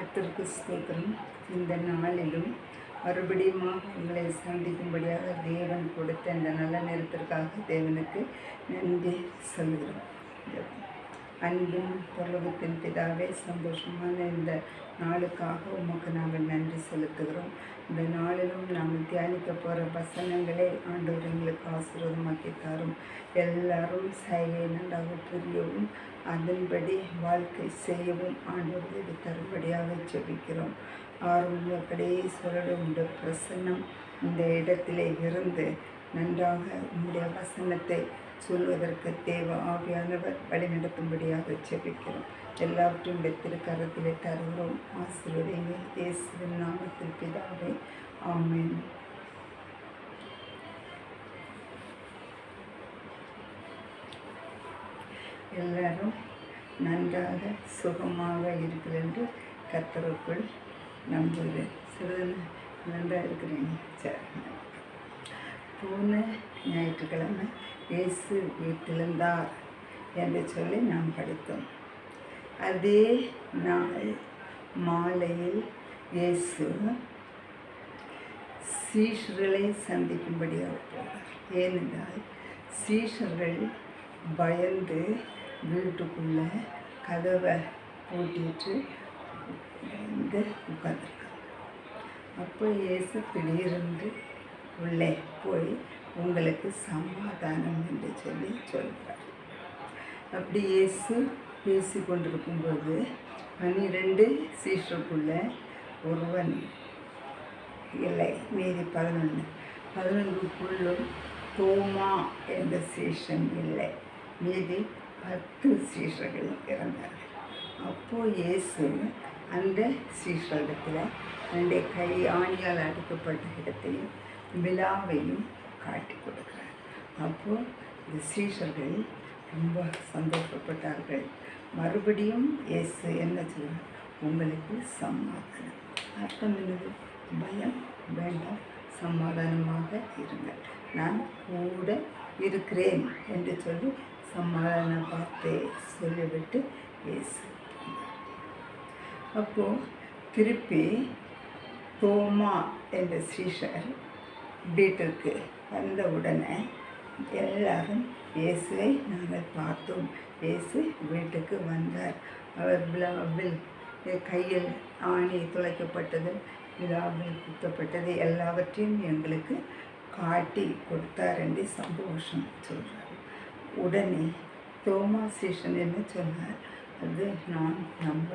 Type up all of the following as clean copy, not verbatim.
கர்த்தருக்கு ஸ்தோத்திரம். இந்த நாளிலும் மறுபடியும் உங்களை சந்திக்கும்படியாக தேவன் கொடுத்த இந்த நல்ல நேரத்திற்காக தேவனுக்கு நன்றி சொல்கிறோம். அன்பும் பரலோகத்தின் பிதாவே, சந்தோஷமான இந்த நாளுக்காக உமக்கு நாங்கள் நன்றி செலுத்துகிறோம். இந்த நாளிலும் நாங்கள் தியானிக்க போகிற வசனங்களை ஆண்டவர் எங்களுக்கு ஆசீர்வாதமாக்கி தரும். எல்லாரும் செயலை நன்றாக புரியவும் அதன்படி வாழ்க்கை செய்யவும் ஆண்டவர் உதவி தரும்படியாக ஜெபிக்கிறோம். ஆரம்ப கடைசிவரோடு உடைய பிரசன்னம் இந்த இடத்திலே இருந்து நன்றாக உங்களுடைய வசனத்தை சொல்வதற்கு தேவ ஆவியானவர் வழிநடத்தும்படியாக ஜெபிக்கிறோம். எல்லாவற்றையும் திருக்கரத்திலே தருகிறோம். ஆசீர்வதிங்க இயேசுவின் நாமத்தில் பிதாவே, ஆமென். எல்லாரும் நன்றாக சுகமாக இருக்கிறது என்று கர்த்தருக்குள் நம்புகிறேன். சிறிது நன்றாக இருக்கிறேன். சரி, போன ஞாயிற்றுக்கிழமை இயேசு வீட்டிலிருந்தார் என்று சொல்லி நாம் படித்தோம். அதே நாள் மாலையில் இயேசு சீஷர்களை சந்திக்கும்படியாக போனார். ஏனென்றால் சீஷர்கள் பயந்து வீட்டுக்குள்ளே கதவை பூட்டிட்டு வந்து உட்காந்துருக்காங்க. அப்போ இயேசு திடீரென்று உள்ளே போய் உங்களுக்கு சமாதானம் என்று சொல்லி சொல்கிறார். அப்படி இயேசு பேசி கொண்டிருக்கும்போது 12 சீஷருக்குள்ள ஒருவன் இல்லை, மீதி 11க்குள்ளும் தோமா என்ற சீஷன் இல்லை, மீதி 10 சீஷர்கள் இருந்தார்கள். அப்போது இயேசு அந்த சீஷரிடத்தில் 2 கை ஆணியால் அடிக்கப்பட்ட இடத்தையும் விழாவையும் காட்டி கொடுக்கிறார். அப்போது இந்த சீஷர்கள் ரொம்ப சந்தோஷப்பட்டார்கள். மறுபடியும் இயேசு என்ன சொல்றார்? உங்களுக்கு சமாதானம். அர்த்தம் என்னது? பயம் வேண்டாம், சமாதானமாக இருங்கள், நான் கூட இருக்கிறேன் என்று சொல்லி சமாதான வார்த்தை சொல்லிவிட்டு இயேசு. அப்போது திருப்பி தோமா என்ற சீஷர் வீட்டிற்கு வந்த உடனே எல்லாரும் இயேசுவை நாங்கள் பார்த்தோம், இயேசு வீட்டுக்கு வந்தார், அவர் விழாவில் கையில் ஆணி துளைக்கப்பட்டது, விழாவில் குத்தப்பட்டது, எல்லாவற்றையும் எங்களுக்கு காட்டி கொடுத்தார் என்று சந்தோஷம் சொல்கிறார். உடனே தோமா சீஷன் என்ன சொன்னார்? அது நான் நம்ப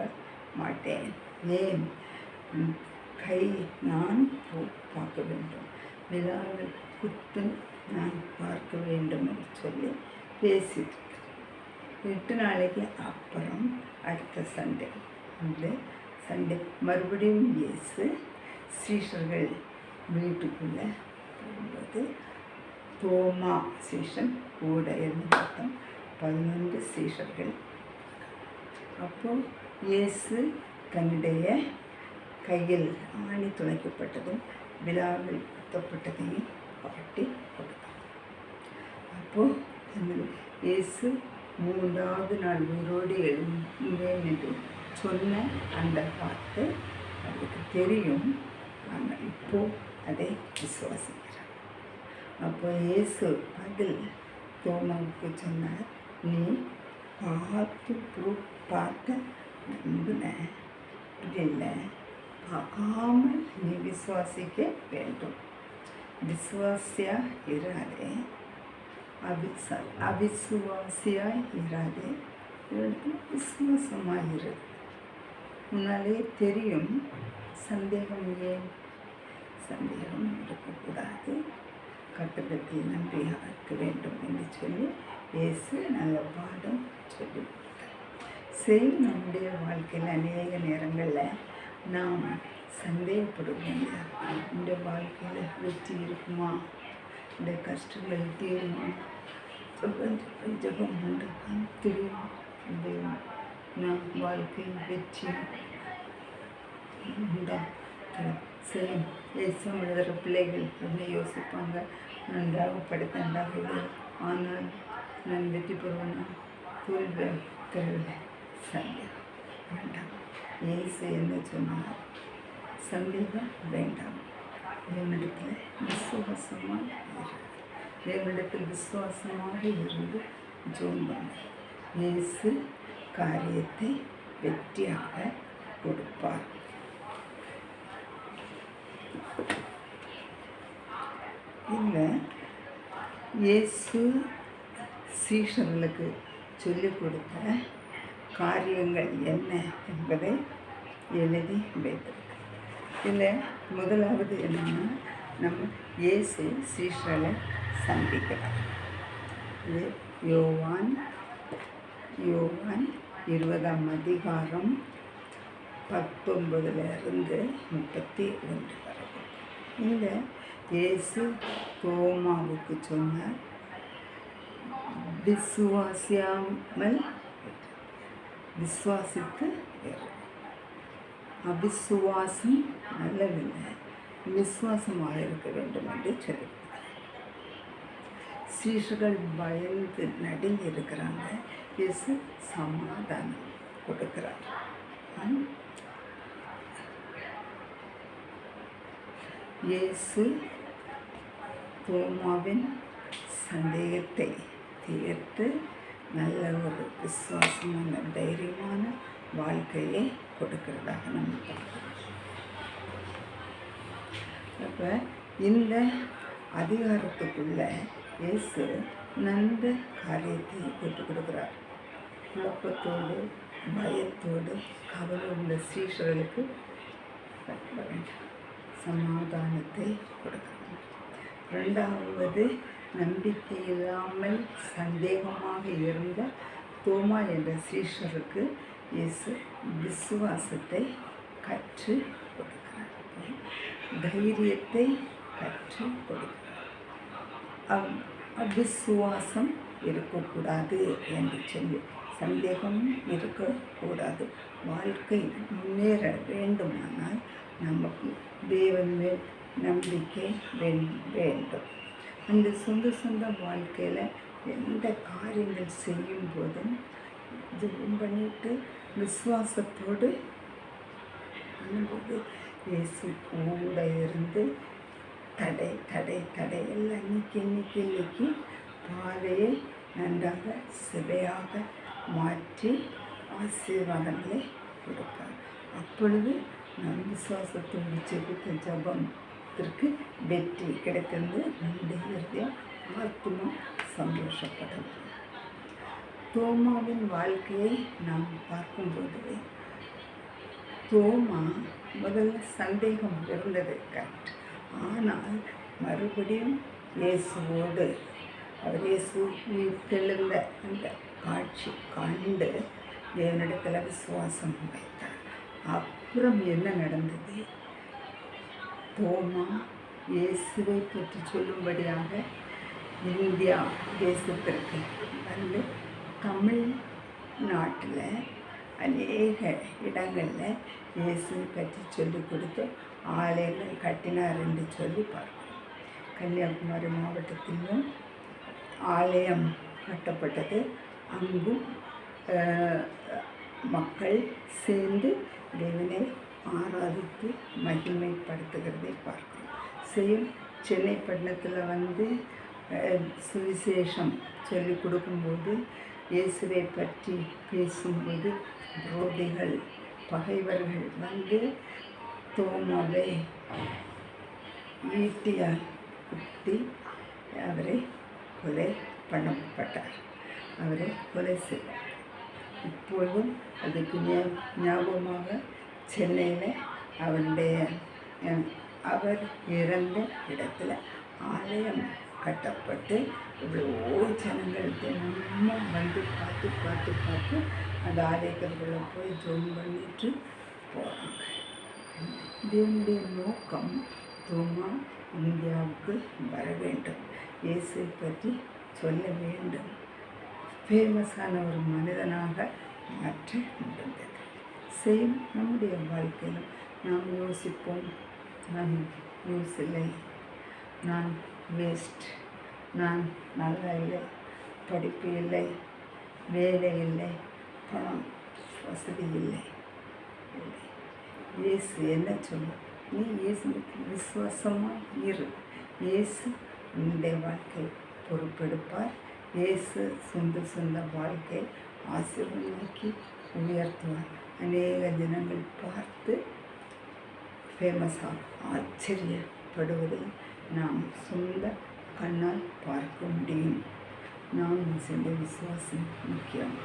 மாட்டேன். ஏன்? கை நான் பார்க்க வேண்டும், விழாவில் குத்து நான் பார்க்க வேண்டும் என்று சொல்லி பேசிட்டு 8 நாளைக்கு அப்புறம் அடுத்த சண்டே அந்த சண்டே மறுபடியும் இயேசு சீஷர்கள் வீட்டுக்குள்ளே போகும்போது தோமா சீஷன் கூட இருந்து பார்த்தோம் 11 சீஷர்கள். அப்போது இயேசு தன்னுடைய கையில் ஆணி துளைக்கப்பட்டதும் விழாவில் குத்தப்பட்டதையும் காட்டி கொடுத்தார். அப்போது இயேசு 3ஆவது நாள் உயிரோடு எழுந்தேன் என்று சொன்ன அந்த வார்த்தை அதுக்கு தெரியும், ஆனால் இப்போது அதை விசுவாசிக்கிறார். அப்போ இயேசு பதில் தோமாவுக்கு சொன்னார், நீ பார்த்து நம்பின, இல்லை, பார்க்காமல் நீ விசுவாசிக்க வேண்டும். விசுவாசியாக இராதே, அவிசுவாசியாய் இராதே, விசுவாசமாயிரு. முன்னாலே தெரியும், சந்தேகம் ஏன்? சந்தேகம் இருக்கக்கூடாது, கட்டடத்தில் நன்றியாக இருக்க வேண்டும் என்று சொல்லி இயேசு நல்ல பாடம் சொல்லி செய்யும். நம்முடைய வாழ்க்கையில் அநேக நேரங்களில் நாம் சந்தேகப்படுவோம். இந்த வாழ்க்கையில் வெற்றி இருக்குமா? இந்த கஷ்டங்கள் தீருமா? ஜபம் உண்டு தெரியும், நான் வாழ்க்கை வெற்றி உண்டா? செய்யும். எக்ஸாம் எழுதுகிற பிள்ளைகள் என்ன யோசிப்பாங்க? நன்றாக படித்த நன்றாக இல்லை, ஆனால் நான் வெற்றி பெறுவேன்னா? தோல்வி தெரியல. சந்தேகம் வேண்டாம். இயேசு என்ன சொன்னார்? சந்தேகம் வேண்டாம், தேவனிடத்தில் விசுவாசமாக இரு. தேவனிடத்தில் விசுவாசமாக இருந்து ஜெபம் பண்ணு. இயேசு காரியத்தை வெற்றியாக கொடுப்பார். இல்லை, இயேசு சீஷர்களுக்கு சொல்லிக் கொடுத்த காரியங்கள் என்ன என்பதை எழுதி வைத்திருக்கு. இதில் முதலாவது என்னென்னா, நம்ம இயேசு சீஷர்களை சந்திக்கிறார். இது யோவான் 20ஆம் அதிகாரம் 19 to 31 வரை. இந்த இயேசு தோமாவுக்கு சொன்னார், விசுவாசியாமல் விசுவாசித்து அவிசுவாசம் நல்லதில்லை, விசுவாசமாக இருக்க வேண்டும் என்று சொல்லி சீஷர்கள் பயந்து நடுங்கி இருக்கிறாங்க. இயேசு சமாதானம் கொடுக்கிறார். இயேசு தோமாவின் சந்தேகத்தை தீர்த்து நல்ல ஒரு விசுவாசமான தைரியமான வாழ்க்கையை கொடுக்கிறதாக நம்ம பார்க்கிறோம். அப்போ இந்த அதிகாரத்துக்குள்ள இயேசு நல்ல காரியத்தை பெற்றுக் கொடுக்கிறார். குழப்பத்தோடு பயத்தோடு கவலை உள்ள சீஷர்களுக்கு சமாதானத்தை கொடுக்கிறார். ரெண்டாவது, நம்பிக்கை இல்லாமல் சந்தேகமாக இருந்த தோமா என்ற சீஷருக்கு இயேசு விசுவாசத்தை கற்றுக் கொடுக்கிறார், தைரியத்தை கற்றுக் கொடுக்கிறார். அவிசுவாசம் இருக்கக்கூடாது என்று சொல்லி, சந்தேகம் இருக்கக்கூடாது. வாழ்க்கை முன்னேற வேண்டுமானால் நமக்கு தேவன் மேல் நம்பிக்கை வேண்டும். அந்த சொந்த வாழ்க்கையில் எந்த காரியங்கள் செய்யும் போதும் ஜெபம் பண்ணிட்டு விசுவாசத்தோடு பண்ணும்போது இயேசு கூட இருந்து தடை எல்லாம் இன்னைக்கு பாதையை நன்றாக சிலையாக மாற்றி ஆசீர்வாதங்களை கொடுப்பார். அப்பொழுது நான் விசுவாசத்தோடு ஜெபித்த ஜபத்திற்கு வெற்றி கிடைக்கிறது. நம்முடைய இருதயம் ஆத்மா சந்தோஷப்படும். தோமாவின் வாழ்க்கையை நாம் பார்க்கும்போது, தோமா முதல்ல சந்தேகம் இருந்தது கரெக்ட். ஆனால் மறுபடியும் இயேசுவோடு அவர் இயேசு தெளிந்த அந்த காட்சி கண்டு தேவனிடத்தில் விசுவாசம் வைத்தார். அப்புறம் என்ன நடந்தது? தோமா இயேசுவை பற்றி சொல்லும்படியாக இந்தியா தேசத்திற்கு வந்து தமிழ்நாட்டில் அநேக இடங்களில் இயேசுவை பற்றி சொல்லிக் கொடுத்து ஆலயங்கள் கட்டினார் என்று சொல்லி பார்க்கிறோம். கன்னியாகுமரி மாவட்டத்திலும் ஆலயம் கட்டப்பட்டது. அங்கும் மக்கள் சேர்ந்து தேவனை ஆராதித்து மகிமைப்படுத்துகிறதை பார்க்கிறோம். சென்னை பட்டணத்தில் வந்து சுவிசேஷம் சொல்லிக் கொடுக்கும்போது, இயேசுவை பற்றி பேசும்போது விரோதிகள் பகைவர்கள் வந்து தோமாவை ஈட்டியால் குத்தி அவரை கொலை பண்ணப்பட்டார். அவரை கொலை செய்தார். இப்பொழுதும் அதுக்கு ஞாபகமாக சென்னையில் அவர் இறந்த இடத்துல ஆலயம் கட்டப்பட்டு இவ்வளோ ஜனங்கள் தினமும் வந்து பார்த்து அந்த ஆலயத்துக்குள்ளே போய் ஜெபம் பண்ணிட்டு போகிறாங்க. தேவனுடைய நோக்கம் தோமா இந்தியாவுக்கு வர வேண்டும், இயேசுவை பற்றி சொல்ல வேண்டும், ஃபேமஸான ஒரு மனிதனாக மாற்ற முடிந்தது. சேம் நம்முடைய வாழ்க்கையில் நாம் யோசிப்போம், நான் யூஸ் இல்லை, நான் வேஸ்ட், நான் நல்லா இல்லை, படிப்பு இல்லை, வேலை இல்லை, பணம் வசதி இல்லை இல்லை. இயேசு என்ன சொல்ல, நீ இயேசுக்கு விசுவாசமாக இரு. இயேசு உன்னுடைய வாழ்க்கை பொறுப்பெடுப்பார். இயேசு சொந்த வாழ்க்கை ஆசீர்வாதமாக்கி உயர்த்துவார். அநேக ஜனங்கள் பார்த்து ஃபேமஸாக ஆச்சரியப்படுவதை நாம் சொந்த கண்ணால் பார்க்க முடியும். நாம் சென்ற விசுவாசம் முக்கியம்.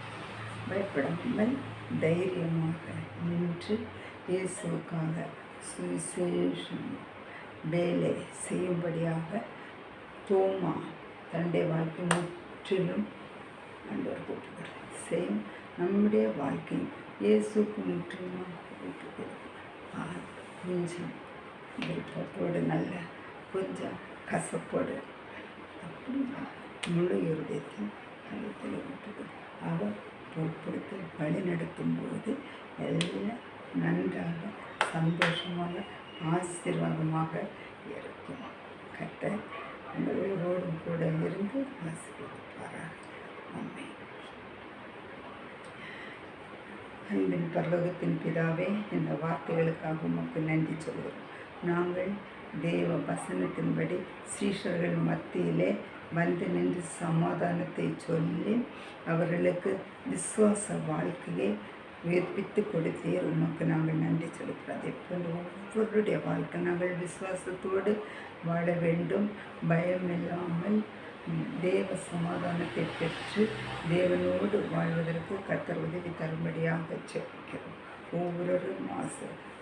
பயப்படாமல் தைரியமாக நின்று இயேசுக்காக சுவிசேஷம் வேலை செய்யும்படியாக தோமா தன்னுடைய வாழ்க்கை முற்றிலும் ஆண்டவர் கூப்பிடுகிறார். செய்யும் நம்முடைய வாழ்க்கையும் இயேசுக்கு முற்றிலும் கூப்பிடுகிறார். கொஞ்சம் விருப்பத்தோடு நல்ல கொஞ்சம் கசப்போடு அப்படி முழு இருதயத்தை கழுத்தில் விட்டுது. அவர் பொறுப்படுத்தி வழி நடத்தும் போது எல்லாம் நன்றாக சந்தோஷமாக ஆசீர்வாதமாக இருக்கும். கர்த்தர் உங்களோடும் கூட இருந்து ஆசீர்வதிப்பாராக. ஆமென். அன்பின் பரலோகத்தின் பிதாவே, இந்த வார்த்தைகளுக்காக உமக்கு நன்றி சொல்கிறோம். நாங்கள் தேவ வசனத்தின்படி சீஷர்கள் மத்தியிலே வந்து நின்று சமாதானத்தை சொல்லி அவர்களுக்கு விசுவாச வாழ்க்கையை உயிர்ப்பித்து கொடுத்தீர். உமக்கு நாங்கள் நன்றி செலுத்துகிறோம். அதே போன்று ஒவ்வொருடைய வாழ்க்கை நாங்கள் விசுவாசத்தோடு வாழ வேண்டும். பயமில்லாமல் தேவ சமாதானத்தை பெற்று தேவனோடு வாழ்வதற்கு கர்த்தர் உதவி தரும்படியாக ஜெபிக்கிறோம். ஒவ்வொருவரும்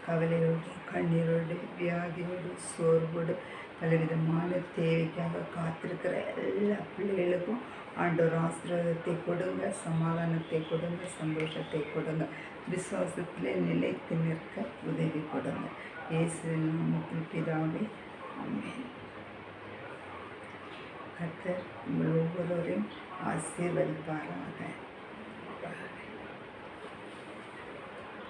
கவலையோடு, கண்ணீரோடு, வியாதியோடு, சோர்வோடு, பலவிதமான தேவைக்காக காத்திருக்கிற எல்லா பிள்ளைகளுக்கும் ஆண்டவர் ஆசீர்வாதத்தை கொடுங்க, சமாதானத்தை கொடுங்க, சந்தோஷத்தை கொடுங்க. விசுவாசத்திலே நிலைத்து நிற்க உதவி கொடுங்க. இயேசுவின் நாமத்தில் பிதாவே, ஆமென். கர்த்தர் உங்கள் ஒவ்வொருவரையும் ஆசீர்வதிப்பாராக.